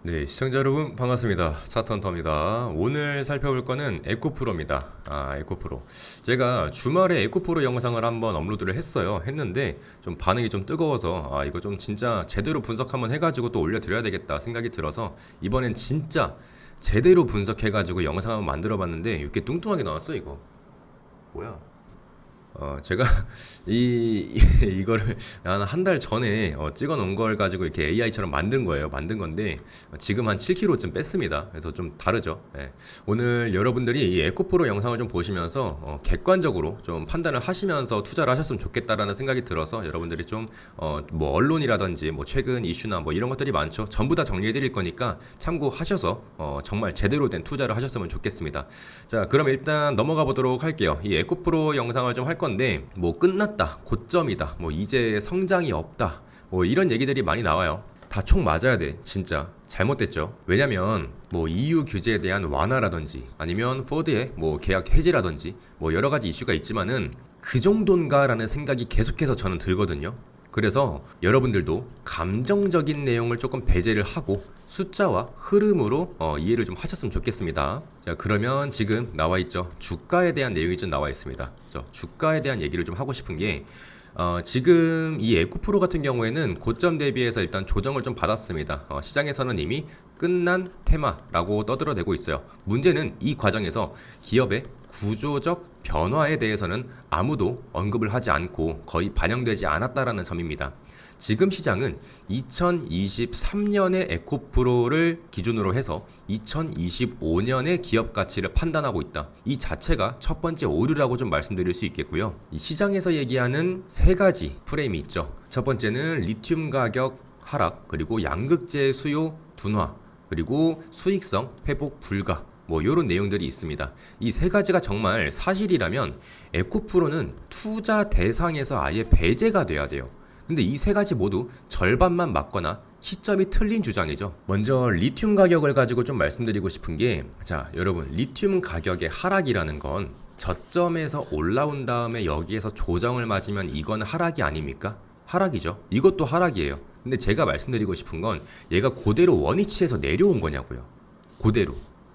네, 시청자 여러분 반갑습니다. 차턴터입니다. 오늘 살펴볼 거는 에코프로입니다. 에코프로. 제가 주말에 에코프로 영상을 한번 업로드를 했는데 좀 반응이 좀 뜨거워서 이거 좀 진짜 제대로 분석 한번 해가지고 또 올려드려야 되겠다 생각이 들어서 이번엔 진짜 제대로 분석해가지고 영상 한번 만들어봤는데 이렇게 뚱뚱하게 나왔어 이거. 뭐야? 제가 이거를 한 달 전에 찍어 놓은 걸 가지고 이렇게 AI처럼 만든 거예요. 만든 건데 지금 한 7kg쯤 뺐습니다. 그래서 좀 다르죠. 예. 오늘 여러분들이 이 에코프로 영상을 좀 보시면서 객관적으로 좀 판단을 하시면서 투자를 하셨으면 좋겠다라는 생각이 들어서 여러분들이 좀 뭐 언론이라든지 뭐 최근 이슈나 뭐 이런 것들이 많죠. 전부 다 정리해 드릴 거니까 참고하셔서 정말 제대로 된 투자를 하셨으면 좋겠습니다. 자, 그럼 일단 넘어가 보도록 할게요. 이 에코프로 영상을 좀 할 건데 뭐 끝났다, 고점이다, 뭐 이제 성장이 없다, 뭐 이런 얘기들이 많이 나와요. 다 총 맞아야 돼, 진짜. 잘못됐죠. 왜냐면 뭐 EU 규제에 대한 완화라든지 아니면 포드의 뭐 계약 해지라든지 뭐 여러 가지 이슈가 있지만은 그 정도인가라는 생각이 계속해서 저는 들거든요. 그래서 여러분들도 감정적인 내용을 조금 배제를 하고 숫자와 흐름으로 이해를 좀 하셨으면 좋겠습니다. 자, 그러면 지금 나와 있죠. 주가에 대한 내용이 좀 나와 있습니다. 주가에 대한 얘기를 좀 하고 싶은 게 지금 이 에코프로 같은 경우에는 고점 대비해서 일단 조정을 좀 받았습니다. 시장에서는 이미 끝난 테마라고 떠들어대고 있어요. 문제는 이 과정에서 기업의 구조적 변화에 대해서는 아무도 언급을 하지 않고 거의 반영되지 않았다라는 점입니다. 지금 시장은 2023년의 에코프로를 기준으로 해서 2025년의 기업 가치를 판단하고 있다. 이 자체가 첫 번째 오류라고 좀 말씀드릴 수 있겠고요. 이 시장에서 얘기하는 세 가지 프레임이 있죠. 첫 번째는 리튬 가격 하락, 그리고 양극재 수요 둔화, 그리고 수익성 회복 불가. 뭐 이런 내용들이 있습니다. 이 세 가지가 정말 사실이라면 에코프로는 투자 대상에서 아예 배제가 돼야 돼요. 근데 이 세 가지 모두 절반만 맞거나 시점이 틀린 주장이죠. 먼저 리튬 가격을 가지고 좀 말씀드리고 싶은 게, 자, 여러분, 리튬 가격의 하락이라는 건 저점에서 올라온 다음에 여기에서 조정을 맞으면 이건 하락이 아닙니까? 하락이죠. 이것도 하락이에요. 근데 제가 말씀드리고 싶은 건 얘가 그대로 원위치에서 내려온 거냐고요. 그대로.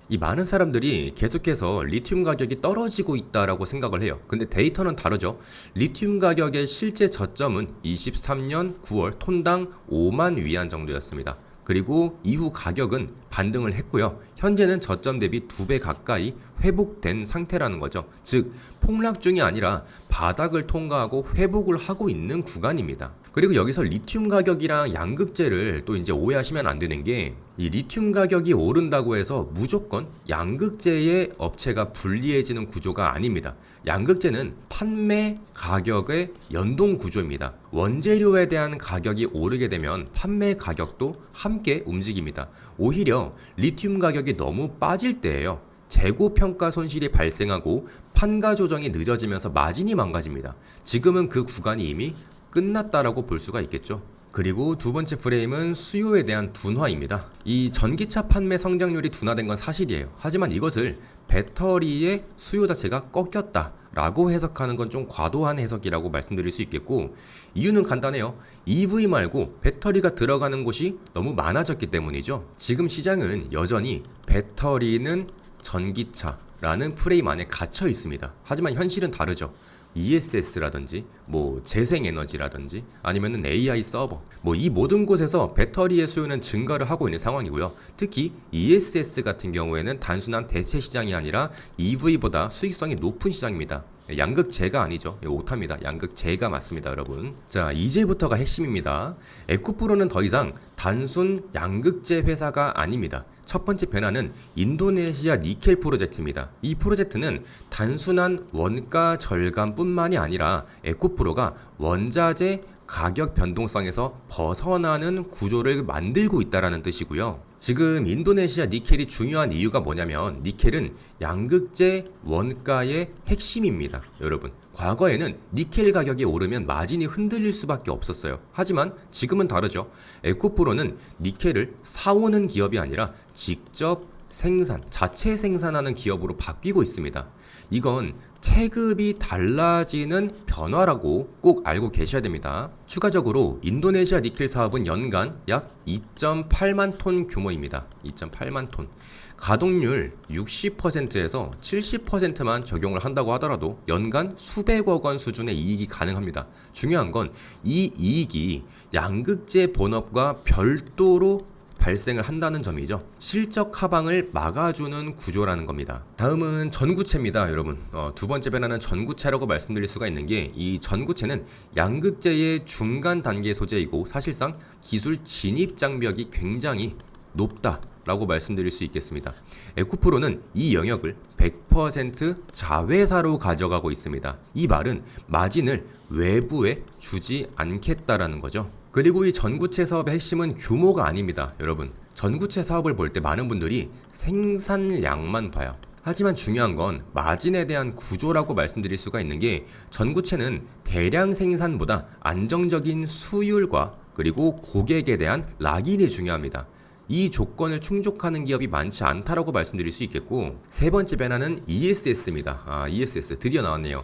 이 많은 사람들이 계속해서 리튬 가격이 떨어지고 있다라고 생각을 해요. 근데 데이터는 다르죠. 리튬 가격의 실제 저점은 23년 9월 톤당 5만 위안 정도였습니다. 그리고 이후 가격은 반등을 했고요. 현재는 저점 대비 2배 가까이 회복된 상태라는 거죠. 즉, 폭락 중이 아니라 바닥을 통과하고 회복을 하고 있는 구간입니다. 그리고 여기서 리튬 가격이랑 양극재를 또 이제 오해하시면 안 되는 게, 이 리튬 가격이 오른다고 해서 무조건 양극재의 업체가 불리해지는 구조가 아닙니다. 양극재는 판매 가격의 연동 구조입니다. 원재료에 대한 가격이 오르게 되면 판매 가격도 함께 움직입니다. 오히려 리튬 가격이 너무 빠질 때예요. 재고 평가 손실이 발생하고 판가 조정이 늦어지면서 마진이 망가집니다. 지금은 그 구간이 이미 끝났다라고 볼 수가 있겠죠. 그리고 두 번째 프레임은 수요에 대한 둔화입니다. 이 전기차 판매 성장률이 둔화된 건 사실이에요. 하지만 이것을 배터리의 수요 자체가 꺾였다라고 해석하는 건 좀 과도한 해석이라고 말씀드릴 수 있겠고, 이유는 간단해요. EV 말고 배터리가 들어가는 곳이 너무 많아졌기 때문이죠. 지금 시장은 여전히 배터리는 전기차라는 프레임 안에 갇혀 있습니다. 하지만 현실은 다르죠. ESS라든지 뭐 재생에너지라든지 아니면은 AI 서버, 뭐 이 모든 곳에서 배터리의 수요는 증가를 하고 있는 상황이고요. 특히 ESS 같은 경우에는 단순한 대체 시장이 아니라 EV보다 수익성이 높은 시장입니다. 양극재가 아니죠. 오타입니다. 양극재가 맞습니다, 여러분. 자, 이제부터가 핵심입니다. 에코프로는 더 이상 단순 양극재 회사가 아닙니다. 첫 번째 변화는 인도네시아 니켈 프로젝트입니다. 이 프로젝트는 단순한 원가 절감뿐만이 아니라 에코프로가 원자재 가격 변동성에서 벗어나는 구조를 만들고 있다는 뜻이고요. 지금 인도네시아 니켈이 중요한 이유가 뭐냐면, 니켈은 양극재 원가의 핵심입니다. 여러분, 과거에는 니켈 가격이 오르면 마진이 흔들릴 수밖에 없었어요. 하지만 지금은 다르죠. 에코프로는 니켈을 사오는 기업이 아니라 직접 생산, 자체 생산하는 기업으로 바뀌고 있습니다. 이건 체급이 달라지는 변화라고 꼭 알고 계셔야 됩니다. 추가적으로 인도네시아 니켈 사업은 연간 약 2.8만 톤 규모입니다. 2.8만 톤. 가동률 60%에서 70%만 적용을 한다고 하더라도 연간 수백억 원 수준의 이익이 가능합니다. 중요한 건 이 이익이 양극재 본업과 별도로 발생을 한다는 점이죠. 실적 하방을 막아주는 구조라는 겁니다. 다음은 전구체입니다, 여러분. 두 번째 변화는 전구체라고 말씀드릴 수가 있는 게, 이 전구체는 양극재의 중간 단계 소재이고 사실상 기술 진입 장벽이 굉장히 높다라고 말씀드릴 수 있겠습니다. 에코프로는 이 영역을 100% 자회사로 가져가고 있습니다. 이 말은 마진을 외부에 주지 않겠다라는 거죠. 그리고 이 전구체 사업의 핵심은 규모가 아닙니다, 여러분. 전구체 사업을 볼 때 많은 분들이 생산량만 봐요. 하지만 중요한 건 마진에 대한 구조라고 말씀드릴 수가 있는 게, 전구체는 대량 생산보다 안정적인 수율과 그리고 고객에 대한 락인이 중요합니다. 이 조건을 충족하는 기업이 많지 않다라고 말씀드릴 수 있겠고, 세 번째 변화는 ESS입니다. ESS 드디어 나왔네요.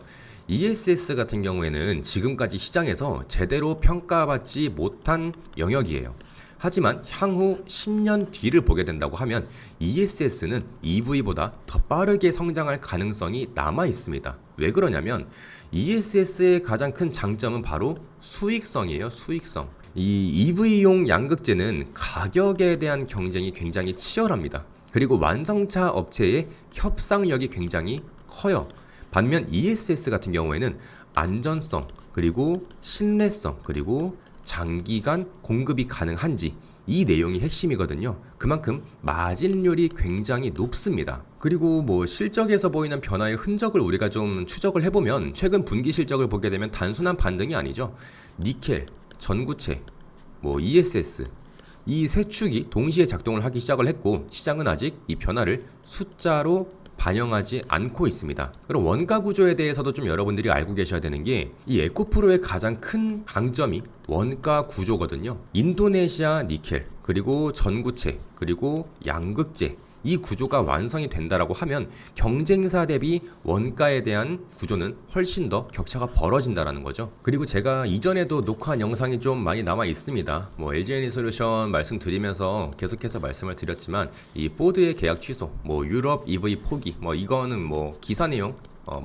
ESS 같은 경우에는 지금까지 시장에서 제대로 평가받지 못한 영역이에요. 하지만 향후 10년 뒤를 보게 된다고 하면 ESS는 EV보다 더 빠르게 성장할 가능성이 남아 있습니다. 왜 그러냐면 ESS의 가장 큰 장점은 바로 수익성이에요. 수익성. 이 EV용 양극재는 가격에 대한 경쟁이 굉장히 치열합니다. 그리고 완성차 업체의 협상력이 굉장히 커요. 반면 ESS 같은 경우에는 안전성, 그리고 신뢰성, 그리고 장기간 공급이 가능한지, 이 내용이 핵심이거든요. 그만큼 마진율이 굉장히 높습니다. 그리고 뭐 실적에서 보이는 변화의 흔적을 우리가 좀 추적을 해보면, 최근 분기 실적을 보게 되면 단순한 반등이 아니죠. 니켈, 전구체, ESS, 이 세 축이 동시에 작동을 하기 시작을 했고, 시장은 아직 이 변화를 숫자로 반영하지 않고 있습니다. 그럼 원가 구조에 대해서도 좀 여러분들이 알고 계셔야 되는 게, 이 에코프로의 가장 큰 강점이 원가 구조거든요. 인도네시아 니켈, 그리고 전구체, 그리고 양극재, 이 구조가 완성이 된다라고 하면 경쟁사 대비 원가에 대한 구조는 훨씬 더 격차가 벌어진다라는 거죠. 그리고 제가 이전에도 녹화한 영상이 좀 많이 남아 있습니다. LG에너지솔루션 말씀드리면서 계속해서 말씀을 드렸지만, 이 포드의 계약 취소, 유럽 EV 포기, 이거는 기사 내용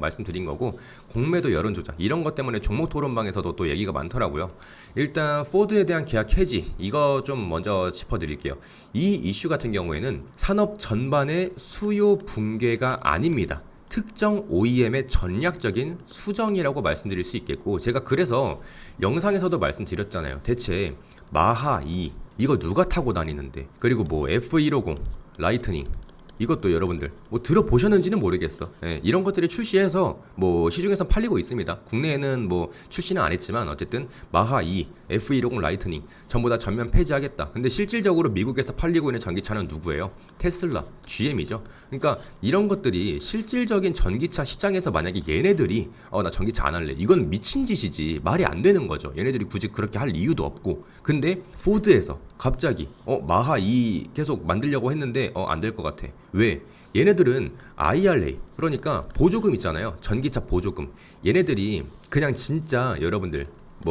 말씀드린 거고, 공매도 여론조작, 이런 것 때문에 종목 토론방에서도 또 얘기가 많더라고요. 일단 포드에 대한 계약 해지, 이거 좀 먼저 짚어드릴게요. 이 이슈 같은 경우에는 산업 전반의 수요 붕괴가 아닙니다. 특정 OEM의 전략적인 수정이라고 말씀드릴 수 있겠고, 제가 그래서 영상에서도 말씀드렸잖아요. 대체 마하 2 이거 누가 타고 다니는데, 그리고 F150 라이트닝, 이것도 여러분들 들어보셨는지는 모르겠어. 이런 것들이 출시해서 시중에서 팔리고 있습니다. 국내에는 출시는 안 했지만 어쨌든 마하 2, F150 라이트닝 전부 다 전면 폐지하겠다. 근데 실질적으로 미국에서 팔리고 있는 전기차는 누구예요? 테슬라, GM이죠. 그러니까 이런 것들이 실질적인 전기차 시장에서 만약에 얘네들이 나 전기차 안 할래, 이건 미친 짓이지, 말이 안 되는 거죠. 얘네들이 굳이 그렇게 할 이유도 없고. 근데 포드에서 갑자기 마하 2 계속 만들려고 했는데 안 될 것 같아. 왜? 얘네들은 IRA, 그러니까 보조금 있잖아요. 전기차 보조금. 얘네들이 그냥 진짜 여러분들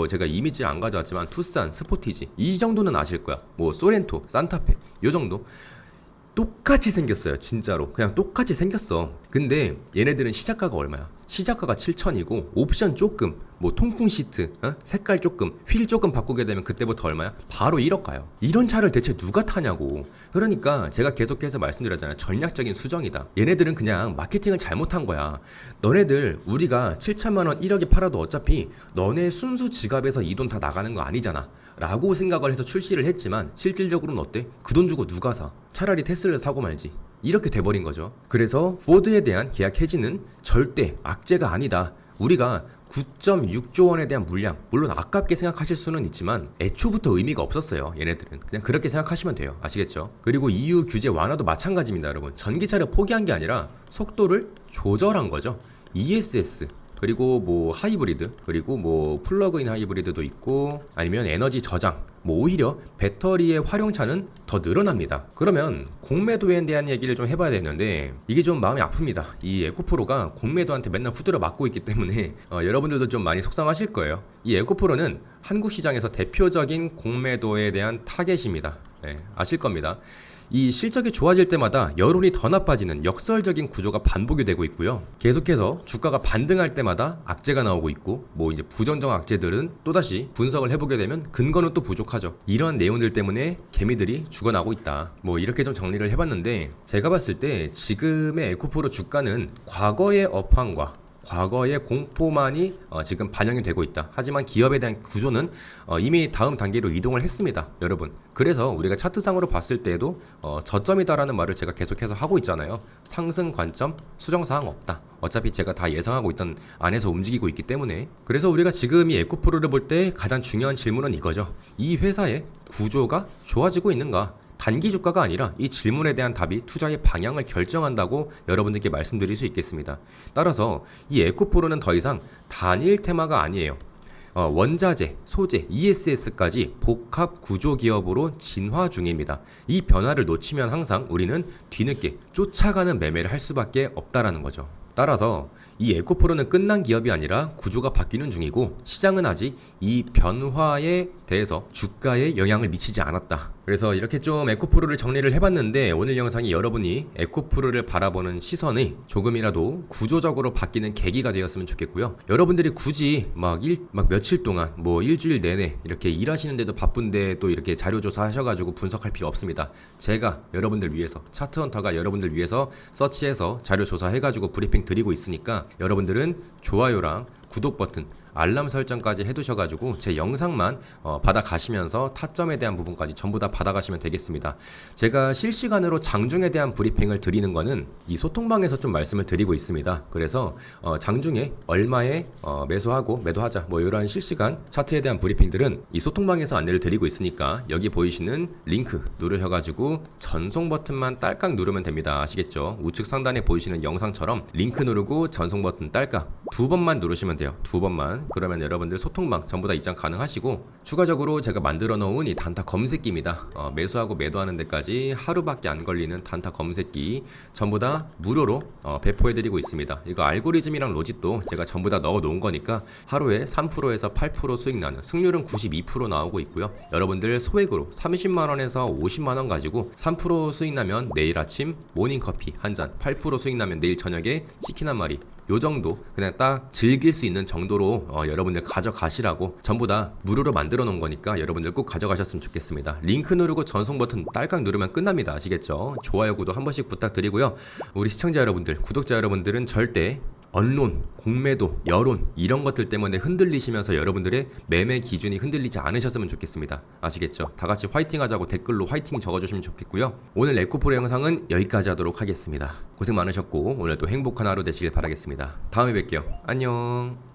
제가 이미지 안 가져왔지만 투싼, 스포티지 이 정도는 아실 거야. 소렌토, 산타페 요 정도 똑같이 생겼어요. 진짜로 그냥 똑같이 생겼어. 근데 얘네들은 시작가가 얼마야? 시작가가 7천이고 옵션 조금, 통풍 시트, 색깔 조금, 휠 조금 바꾸게 되면 그때부터 얼마야? 바로 1억 가요. 이런 차를 대체 누가 타냐고. 그러니까 제가 계속해서 말씀드렸잖아요. 전략적인 수정이다. 얘네들은 그냥 마케팅을 잘못한 거야. 너네들 우리가 7천만 원 1억에 팔아도 어차피 너네 순수 지갑에서 이 돈 다 나가는 거 아니잖아 라고 생각을 해서 출시를 했지만, 실질적으로는 어때? 그 돈 주고 누가 사? 차라리 테슬라 사고 말지. 이렇게 돼버린 거죠. 그래서 포드에 대한 계약 해지는 절대 악재가 아니다. 우리가 9.6조 원에 대한 물량, 물론 아깝게 생각하실 수는 있지만 애초부터 의미가 없었어요. 얘네들은 그냥 그렇게 생각하시면 돼요. 아시겠죠? 그리고 EU 규제 완화도 마찬가지입니다, 여러분. 전기차를 포기한 게 아니라 속도를 조절한 거죠. ESS, 그리고 뭐 하이브리드, 그리고 뭐 플러그인 하이브리드도 있고, 아니면 에너지 저장, 뭐 오히려 배터리의 활용차는 더 늘어납니다. 그러면 공매도에 대한 얘기를 좀 해봐야 되는데, 이게 좀 마음이 아픕니다. 이 에코프로가 공매도한테 맨날 후드려 맞고 있기 때문에 여러분들도 좀 많이 속상하실 거예요. 이 에코프로는 한국 시장에서 대표적인 공매도에 대한 타겟입니다. 네, 아실 겁니다. 이 실적이 좋아질 때마다 여론이 더 나빠지는 역설적인 구조가 반복이 되고 있고요. 계속해서 주가가 반등할 때마다 악재가 나오고 있고, 뭐 이제 부정적 악재들은 또다시 분석을 해보게 되면 근거는 또 부족하죠. 이런 내용들 때문에 개미들이 죽어나고 있다. 뭐 이렇게 좀 정리를 해봤는데, 제가 봤을 때 지금의 에코프로 주가는 과거의 업황과 과거의 공포만이 지금 반영이 되고 있다. 하지만 기업에 대한 구조는 이미 다음 단계로 이동을 했습니다, 여러분. 그래서 우리가 차트상으로 봤을 때에도 저점이다라는 말을 제가 계속해서 하고 있잖아요. 상승 관점, 수정사항 없다. 어차피 제가 다 예상하고 있던 안에서 움직이고 있기 때문에. 그래서 우리가 지금 이 에코프로를 볼 때 가장 중요한 질문은 이거죠. 이 회사의 구조가 좋아지고 있는가? 단기 주가가 아니라 이 질문에 대한 답이 투자의 방향을 결정한다고 여러분들께 말씀드릴 수 있겠습니다. 따라서 이 에코프로는 더 이상 단일 테마가 아니에요. 원자재, 소재, ESS까지 복합 구조 기업으로 진화 중입니다. 이 변화를 놓치면 항상 우리는 뒤늦게 쫓아가는 매매를 할 수밖에 없다라는 거죠. 따라서 이 에코프로는 끝난 기업이 아니라 구조가 바뀌는 중이고, 시장은 아직 이 변화에 대해서 주가에 영향을 미치지 않았다. 그래서 이렇게 좀 에코프로를 정리를 해봤는데, 오늘 영상이 여러분이 에코프로를 바라보는 시선이 조금이라도 구조적으로 바뀌는 계기가 되었으면 좋겠고요. 여러분들이 굳이 막 며칠 동안 뭐 일주일 내내 이렇게 일하시는데도 바쁜데 또 이렇게 자료조사 하셔가지고 분석할 필요 없습니다. 제가 여러분들 위해서, 차트헌터가 여러분들 위해서 서치해서 자료조사 해가지고 브리핑 드리고 있으니까 여러분들은 좋아요랑 구독 버튼, 알람 설정까지 해두셔가지고 제 영상만 받아가시면서 타점에 대한 부분까지 전부 다 받아가시면 되겠습니다. 제가 실시간으로 장중에 대한 브리핑을 드리는 거는 이 소통방에서 좀 말씀을 드리고 있습니다. 그래서 장중에 얼마에 매수하고 매도하자, 뭐 이런 실시간 차트에 대한 브리핑들은 이 소통방에서 안내를 드리고 있으니까 여기 보이시는 링크 누르셔가지고 전송 버튼만 딸깍 누르면 됩니다. 아시겠죠? 우측 상단에 보이시는 영상처럼 링크 누르고 전송 버튼 딸깍 2번만 누르시면 돼요. 2번만. 그러면 여러분들 소통방 전부 다 입장 가능하시고, 추가적으로 제가 만들어 놓은 이 단타 검색기입니다. 매수하고 매도하는 데까지 하루밖에 안 걸리는 단타 검색기 전부 다 무료로 배포해 드리고 있습니다. 이거 알고리즘이랑 로직도 제가 전부 다 넣어 놓은 거니까 하루에 3%에서 8% 수익 나는, 승률은 92% 나오고 있고요. 여러분들 소액으로 30만원에서 50만원 가지고 3% 수익 나면 내일 아침 모닝커피 한 잔, 8% 수익 나면 내일 저녁에 치킨 한 마리, 요 정도 그냥 딱 즐길 수 있는 정도로 여러분들 가져가시라고 전부 다 무료로 만들어 놓은 거니까 여러분들 꼭 가져가셨으면 좋겠습니다. 링크 누르고 전송 버튼 딸깍 누르면 끝납니다. 아시겠죠? 좋아요, 구독 한 번씩 부탁드리고요. 우리 시청자 여러분들, 구독자 여러분들은 절대 언론, 공매도, 여론 이런 것들 때문에 흔들리시면서 여러분들의 매매 기준이 흔들리지 않으셨으면 좋겠습니다. 아시겠죠? 다 같이 화이팅 하자고 댓글로 화이팅 적어주시면 좋겠고요. 오늘 에코프로 영상은 여기까지 하도록 하겠습니다. 고생 많으셨고 오늘도 행복한 하루 되시길 바라겠습니다. 다음에 뵐게요. 안녕.